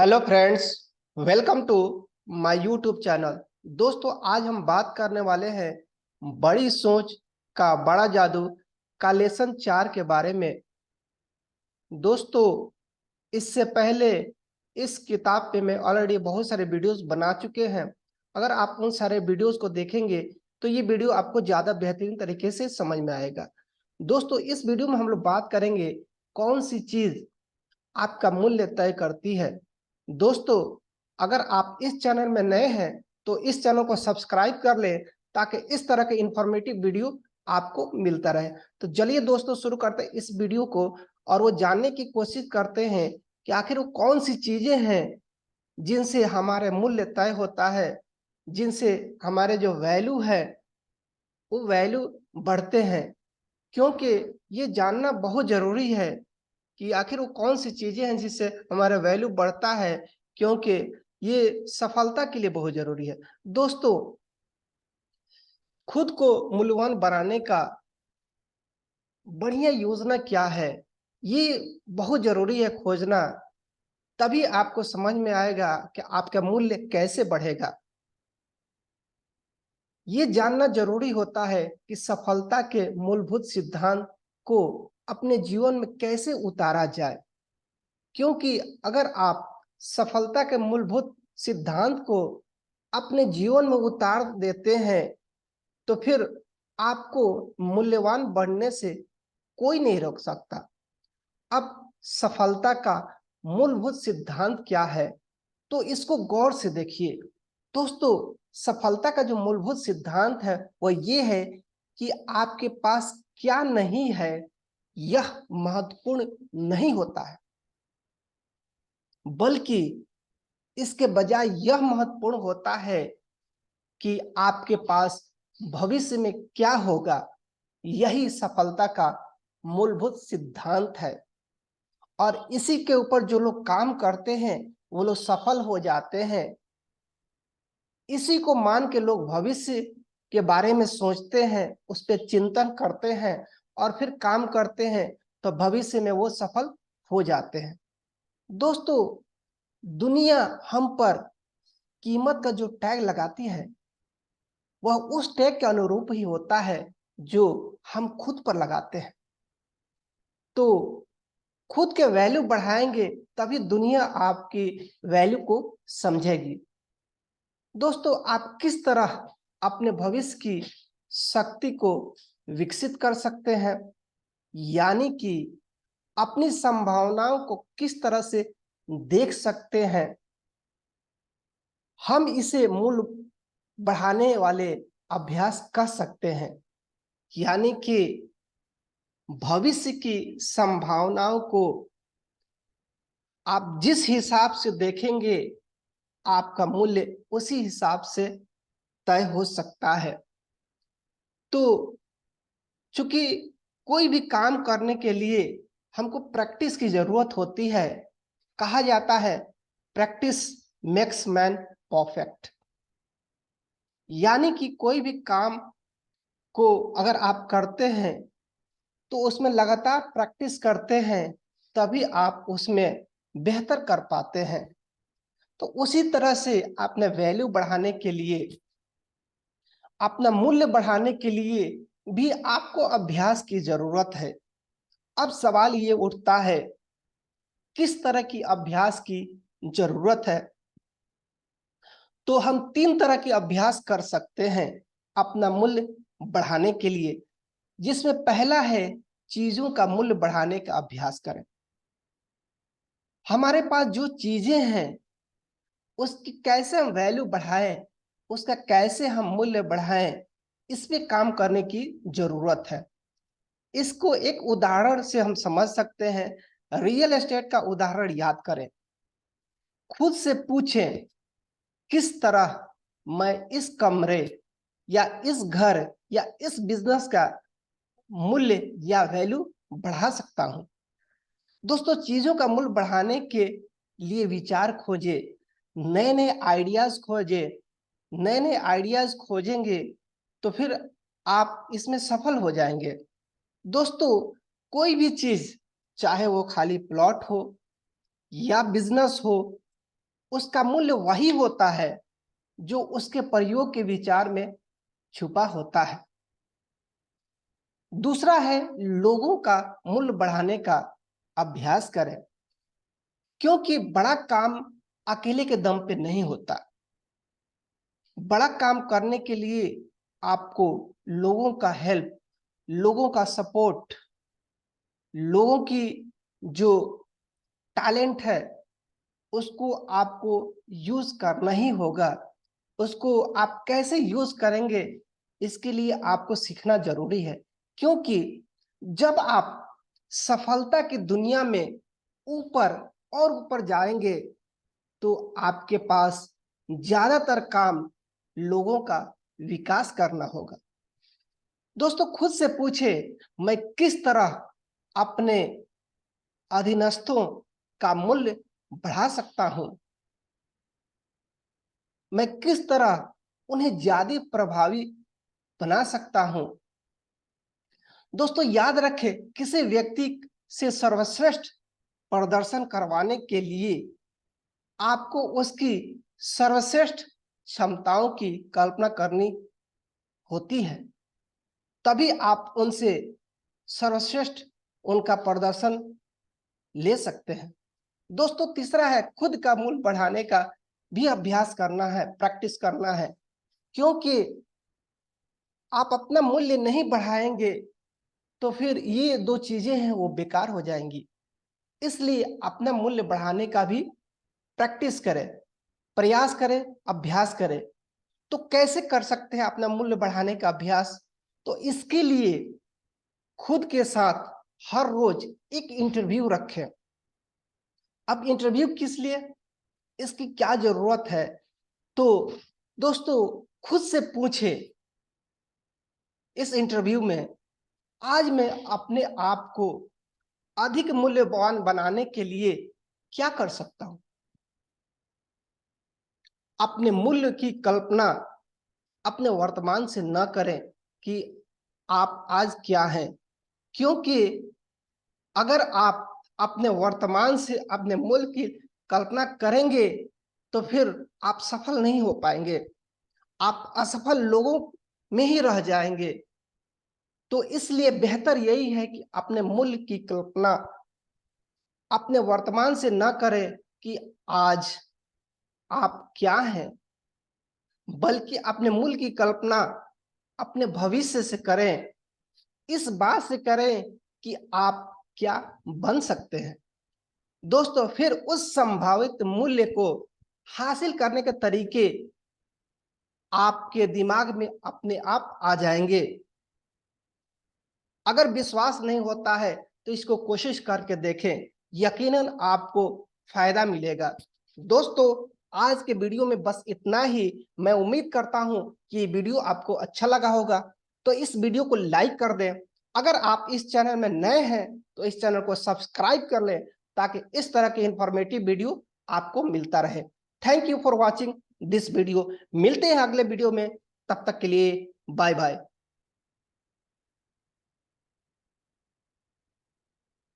Hello friends, welcome to my YouTube channel. दोस्तों, आज हम बात करने वाले हैं बड़ी सोच का बड़ा जादू का लेसन 4 के बारे में। दोस्तों, इससे पहले इस किताब पे मैं ऑलरेडी बहुत सारे वीडियोस बना चुके हैं। अगर आप उन सारे वीडियोस को देखेंगे तो ये वीडियो आपको ज़्यादा बेहतरीन तरीके से समझ में आएगा। दोस्तों, इस वीडियो में हम लोग बात करेंगे कौन सी चीज़ आपका मूल्य तय करती है। दोस्तों, अगर आप इस चैनल में नए हैं तो इस चैनल को सब्सक्राइब कर लें ताकि इस तरह के इंफॉर्मेटिव वीडियो आपको मिलता रहे। तो चलिए दोस्तों, शुरू करते हैं इस वीडियो को और वो जानने की कोशिश करते हैं कि आखिर वो कौन सी चीजें हैं जिनसे हमारे मूल्य तय होता है, जिनसे हमारे जो वैल्यू है वो वैल्यू बढ़ते हैं। क्योंकि ये जानना बहुत जरूरी है कि आखिर वो कौन सी चीजें हैं जिससे हमारा वैल्यू बढ़ता है, क्योंकि ये सफलता के लिए बहुत जरूरी है। दोस्तों, खुद को मूल्यवान बनाने का बढ़िया योजना क्या है, ये बहुत जरूरी है खोजना। तभी आपको समझ में आएगा कि आपका मूल्य कैसे बढ़ेगा। ये जानना जरूरी होता है कि सफलता के मूलभूत सिद्धांत को अपने जीवन में कैसे उतारा जाए। क्योंकि अगर आप सफलता के मूलभूत सिद्धांत को अपने जीवन में उतार देते हैं तो फिर आपको मूल्यवान बनने से कोई नहीं रोक सकता। अब सफलता का मूलभूत सिद्धांत क्या है, तो इसको गौर से देखिए। दोस्तों, सफलता का जो मूलभूत सिद्धांत है वो ये है कि आपके पास क्या नहीं है यह महत्वपूर्ण नहीं होता है, बल्कि इसके बजाय यह महत्वपूर्ण होता है कि आपके पास भविष्य में क्या होगा। यही सफलता का मूलभूत सिद्धांत है और इसी के ऊपर जो लोग काम करते हैं वो लोग सफल हो जाते हैं। इसी को मान के लोग भविष्य के बारे में सोचते हैं, उस पर चिंतन करते हैं और फिर काम करते हैं, तो भविष्य में वो सफल हो जाते हैं। दोस्तों, दुनिया हम पर कीमत का जो टैग लगाती है वह उस टैग के अनुरूप ही होता है जो हम खुद पर लगाते हैं। तो खुद के वैल्यू बढ़ाएंगे तभी दुनिया आपकी वैल्यू को समझेगी। दोस्तों, आप किस तरह अपने भविष्य की शक्ति को विकसित कर सकते हैं, यानी कि अपनी संभावनाओं को किस तरह से देख सकते हैं, हम इसे मूल बढ़ाने वाले अभ्यास कर सकते हैं। यानी कि भविष्य की संभावनाओं को आप जिस हिसाब से देखेंगे आपका मूल्य उसी हिसाब से तय हो सकता है। तो चूंकि कोई भी काम करने के लिए हमको प्रैक्टिस की जरूरत होती है। कहा जाता है प्रैक्टिस मेक्स मैन परफेक्ट। यानी कि कोई भी काम को अगर आप करते हैं तो उसमें लगातार प्रैक्टिस करते हैं तभी आप उसमें बेहतर कर पाते हैं। तो उसी तरह से अपने वैल्यू बढ़ाने के लिए, अपना मूल्य बढ़ाने के लिए भी आपको अभ्यास की जरूरत है। अब सवाल ये उठता है किस तरह की अभ्यास की जरूरत है। तो हम 3 तरह के अभ्यास कर सकते हैं अपना मूल्य बढ़ाने के लिए, जिसमें पहला है चीजों का मूल्य बढ़ाने का अभ्यास करें। हमारे पास जो चीजें हैं उसकी कैसे हम वैल्यू बढ़ाएं, उसका कैसे हम मूल्य बढ़ाएं, इस पे काम करने की जरूरत है। इसको एक उदाहरण से हम समझ सकते हैं। रियल एस्टेट का उदाहरण याद करें। खुद से पूछें किस तरह मैं इस कमरे या इस घर या इस बिजनेस का मूल्य या वैल्यू बढ़ा सकता हूं। दोस्तों, चीजों का मूल्य बढ़ाने के लिए विचार खोजे, नए नए आइडियाज खोजे। नए नए आइडियाज खोजेंगे तो फिर आप इसमें सफल हो जाएंगे। दोस्तों, कोई भी चीज, चाहे वो खाली प्लॉट हो या बिजनेस हो उसका मूल्य वही होता है जो उसके प्रयोग के विचार में छुपा होता है। दूसरा है लोगों का मूल्य बढ़ाने का अभ्यास करें, क्योंकि बड़ा काम अकेले के दम पे नहीं होता। बड़ा काम करने के लिए आपको लोगों का हेल्प, लोगों का सपोर्ट, लोगों की जो टैलेंट है उसको आपको यूज करना ही होगा। उसको आप कैसे यूज करेंगे इसके लिए आपको सीखना जरूरी है, क्योंकि जब आप सफलता की दुनिया में ऊपर और ऊपर जाएंगे तो आपके पास ज्यादातर काम लोगों का विकास करना होगा। दोस्तों खुद से पूछे, मैं किस तरह अपने अधीनस्थों का मूल्य बढ़ा सकता हूं? मैं किस तरह उन्हें ज्यादा प्रभावी बना सकता हूं? दोस्तों याद रखें, किसी व्यक्ति से सर्वश्रेष्ठ प्रदर्शन करवाने के लिए आपको उसकी सर्वश्रेष्ठ क्षमताओं की कल्पना करनी होती है, तभी आप उनसे सर्वश्रेष्ठ उनका प्रदर्शन ले सकते हैं। दोस्तों तीसरा है खुद का मूल्य बढ़ाने का भी अभ्यास करना है, प्रैक्टिस करना है, क्योंकि आप अपना मूल्य नहीं बढ़ाएंगे तो फिर ये दो चीजें हैं वो बेकार हो जाएंगी। इसलिए अपना मूल्य बढ़ाने का भी प्रैक्टिस करें, प्रयास करें, अभ्यास करें। तो कैसे कर सकते हैं अपना मूल्य बढ़ाने का अभ्यास? तो इसके लिए खुद के साथ हर रोज एक इंटरव्यू रखें। अब इंटरव्यू किस लिए, इसकी क्या जरूरत है? तो दोस्तों खुद से पूछे इस इंटरव्यू में, आज मैं अपने आप को अधिक मूल्यवान बनाने के लिए क्या कर सकता हूं? अपने मूल्य की कल्पना अपने वर्तमान से न करें कि आप आज क्या हैं, क्योंकि अगर आप अपने वर्तमान से अपने मूल्य की कल्पना करेंगे तो फिर आप सफल नहीं हो पाएंगे, आप असफल लोगों में ही रह जाएंगे। तो इसलिए बेहतर यही है कि अपने मूल्य की कल्पना अपने वर्तमान से न करें कि आज आप क्या हैं, बल्कि अपने मूल्य की कल्पना अपने भविष्य से करें, इस बात से करें कि आप क्या बन सकते हैं। दोस्तों फिर उस संभावित मूल्य को हासिल करने के तरीके आपके दिमाग में अपने आप आ जाएंगे। अगर विश्वास नहीं होता है तो इसको कोशिश करके देखें, यकीनन आपको फायदा मिलेगा। दोस्तों आज के वीडियो में बस इतना ही। मैं उम्मीद करता हूं कि वीडियो आपको अच्छा लगा होगा, तो इस वीडियो को लाइक कर दें। अगर आप इस चैनल में नए हैं तो इस चैनल को सब्सक्राइब कर लें, ताकि इस तरह की इंफॉर्मेटिव वीडियो आपको मिलता रहे। Thank you for watching this video. मिलते हैं अगले वीडियो में, तब तक के लिए बाय बाय।